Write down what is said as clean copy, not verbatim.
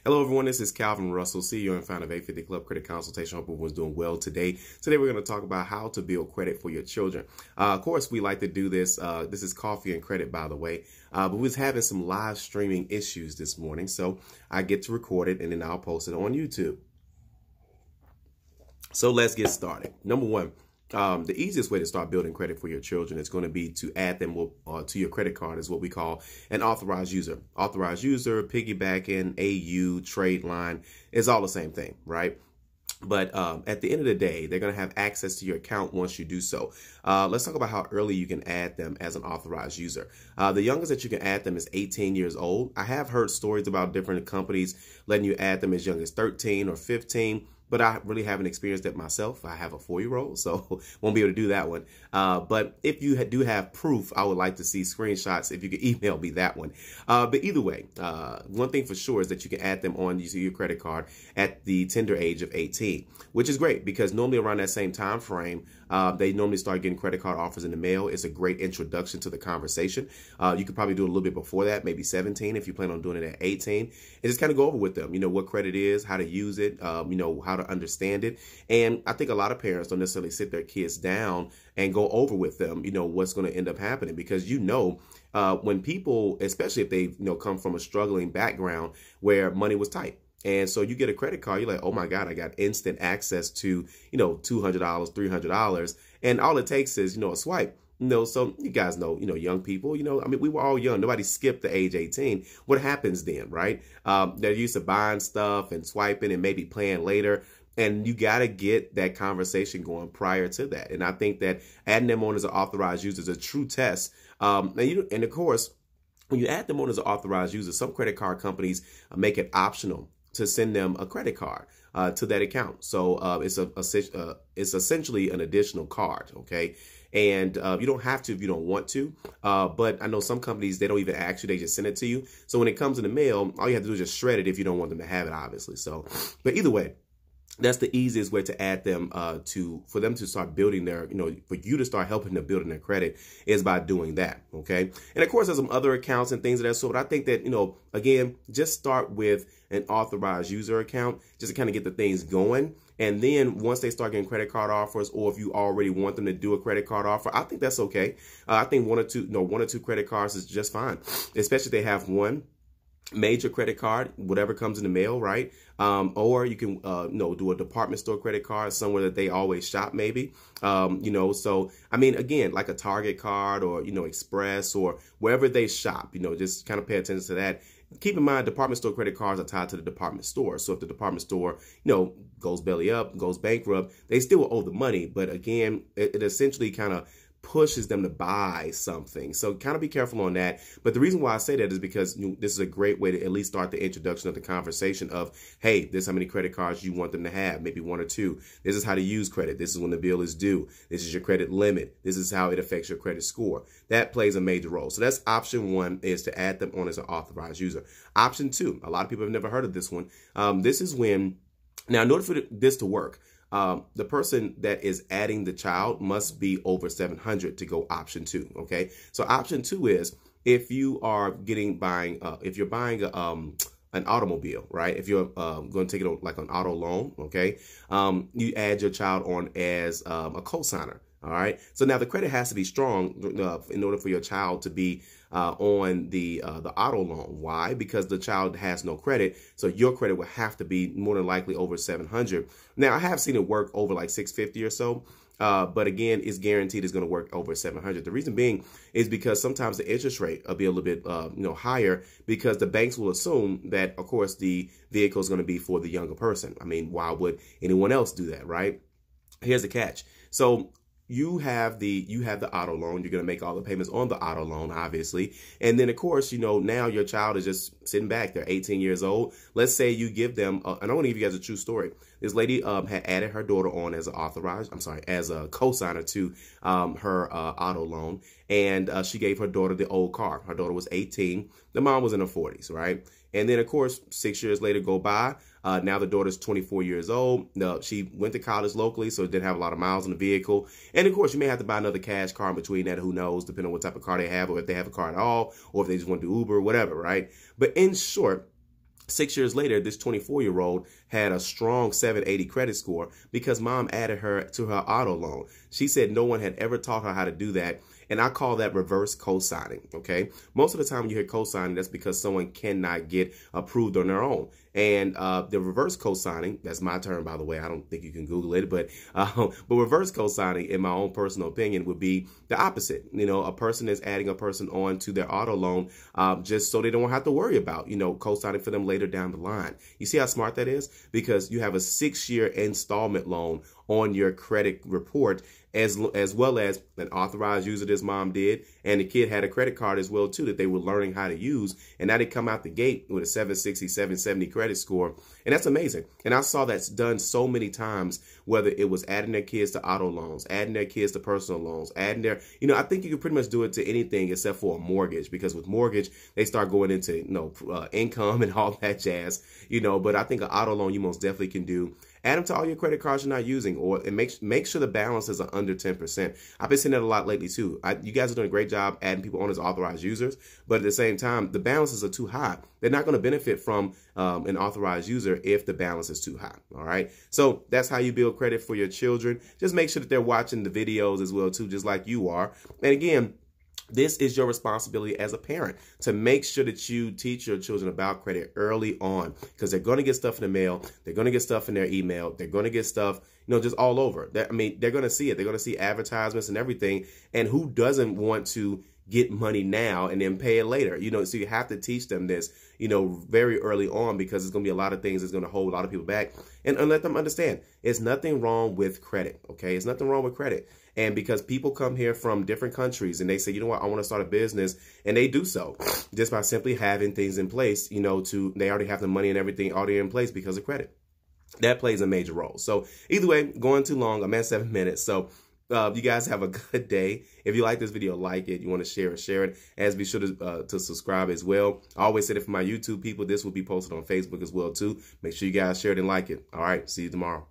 Hello, everyone. This is Calvin Russell, CEO and founder of 850 Club Credit Consultation. Hope everyone's doing well today. Today, we're going to talk about how to build credit for your children. Of course, we like to do this. This is coffee and credit, by the way. But we was having some live streaming issues this morning, so I get to record it and then I'll post it on YouTube. So let's get started. Number one. The easiest way to start building credit for your children is going to be to add them to your credit card is what we call an authorized user. Authorized user, piggybacking, AU, trade line is all the same thing, right? But at the end of the day, they're going to have access to your account once you do so. Let's talk about how early you can add them as an authorized user. The youngest that you can add them is 18 years old. I have heard stories about different companies letting you add them as young as 13 or 15. But I really haven't experienced it myself. I have a 4-year-old, so won't be able to do that one. But if you do have proof, I would like to see screenshots. If you could email me that one. But either way, one thing for sure is that you can add them on your credit card at the tender age of 18, which is great because normally around that same time frame, they normally start getting credit card offers in the mail. It's a great introduction to the conversation. You could probably do it a little bit before that, maybe 17 if you plan on doing it at 18. And just kind of go over with them, what credit is, how to use it, how to understand it. And I think a lot of parents don't necessarily sit their kids down and go over with them, what's going to end up happening because when people, especially if they come from a struggling background where money was tight. And so you get a credit card, you're like, oh my God, I got instant access to, $200, $300. And all it takes is, a swipe. So you guys know, young people, we were all young. Nobody skipped the age 18. What happens then, right? They're used to buying stuff and swiping and maybe playing later. And you got to get that conversation going prior to that. And I think that adding them on as an authorized user is a true test. And of course, when you add them on as an authorized user, some credit card companies make it optional to send them a credit card to that account. So it's essentially an additional card, okay? And you don't have to if you don't want to. But I know some companies, they don't even ask you, they just send it to you. So when it comes in the mail, all you have to do is just shred it if you don't want them to have it, obviously. So, but either way, that's the easiest way to add them for them to start building their, for you to start helping them building their credit is by doing that. Okay. And of course, there's some other accounts and things of that sort. But I think that, again, just start with an authorized user account just to kind of get the things going. And then once they start getting credit card offers, or if you already want them to do a credit card offer, I think that's okay. I think one or two credit cards is just fine, especially if they have one major credit card, whatever comes in the mail, right? Or you can, do a department store credit card somewhere that they always shop, maybe. So, I mean, again, like a Target card or, Express or wherever they shop, just kind of pay attention to that. Keep in mind, department store credit cards are tied to the department store. So if the department store, goes belly up, goes bankrupt, they still will owe the money. But again, it essentially kind of pushes them to buy something. So kind of be careful on that. But the reason why I say that is because this is a great way to at least start the introduction of the conversation of, hey, this is how many credit cards you want them to have, maybe 1 or 2. This is how to use credit. This is when the bill is due. This is your credit limit. This is how it affects your credit score. That plays a major role. So that's option 1, is to add them on as an authorized user. Option 2, a lot of people have never heard of this one. This is when, now in order for this to work, the person that is adding the child must be over 700 to go option 2. Okay. So option 2 is if you are buying an automobile, right? If you're going to take it on like an auto loan, okay, you add your child on as a co-signer. All right. So now the credit has to be strong in order for your child to be on the auto loan. Why? Because the child has no credit. So your credit will have to be more than likely over 700. Now, I have seen it work over like 650 or so. But again, it's guaranteed it's going to work over 700. The reason being is because sometimes the interest rate will be a little bit, higher because the banks will assume that, of course, the vehicle is going to be for the younger person. I mean, why would anyone else do that? Right? Here's the catch. So you have the auto loan. You're going to make all the payments on the auto loan, obviously. And then, of course, now your child is just sitting back. They're 18 years old. Let's say you give them, and I want to give you guys a true story. This lady had added her daughter on as as a co-signer to her auto loan. And she gave her daughter the old car. Her daughter was 18. The mom was in her 40s, right? And then, of course, 6 years later go by. Now the daughter's 24 years old. She went to college locally, so didn't have a lot of miles on the vehicle. And, of course, you may have to buy another cash car in between that. Who knows, depending on what type of car they have, or if they have a car at all, or if they just want to do Uber or whatever, right? But in short, 6 years later, this 24-year-old had a strong 780 credit score because mom added her to her auto loan. She said no one had ever taught her how to do that. And I call that reverse co-signing, okay? Most of the time when you hear co-signing, that's because someone cannot get approved on their own. And the reverse co-signing, that's my term, by the way. I don't think you can Google it, but reverse co-signing, in my own personal opinion, would be the opposite. You know, a person is adding a person on to their auto loan just so they don't have to worry about, you know, co-signing for them later down the line. You see how smart that is? Because you have a 6-year installment loan on your credit report, as well as an authorized user this mom did, and the kid had a credit card as well too that they were learning how to use, and now they come out the gate with a 760, 770 credit score, and that's amazing. And I saw that's done so many times, whether it was adding their kids to auto loans, adding their kids to personal loans, adding their, you know, I think you can pretty much do it to anything except for a mortgage, because with mortgage, they start going into, you know, income and all that jazz, you know, but I think an auto loan you most definitely can do. Add them to all your credit cards you're not using, and make sure the balances are under 10%. I've been seeing that a lot lately too. You guys are doing a great job adding people on as authorized users, but at the same time, the balances are too high. They're not going to benefit from an authorized user if the balance is too high. All right. So that's how you build credit for your children. Just make sure that they're watching the videos as well too, just like you are. And again, this is your responsibility as a parent to make sure that you teach your children about credit early on, because they're going to get stuff in the mail. They're going to get stuff in their email. They're going to get stuff, you know, just all over. I mean, they're going to see it. They're going to see advertisements and everything. And who doesn't want to get money now and then pay it later? You know, so you have to teach them this, you know, very early on, because there's going to be a lot of things that's going to hold a lot of people back, and let them understand it's nothing wrong with credit. Okay. It's nothing wrong with credit. And because people come here from different countries and they say, you know what, I want to start a business, and they do so just by simply having things in place, you know, they already have the money and everything already in place because of credit. That plays a major role. So either way, going too long, I'm at 7 minutes. So you guys have a good day. If you like this video, like it. You want to share it. As be sure to subscribe as well. I always say that for my YouTube people, this will be posted on Facebook as well too. Make sure you guys share it and like it. All right. See you tomorrow.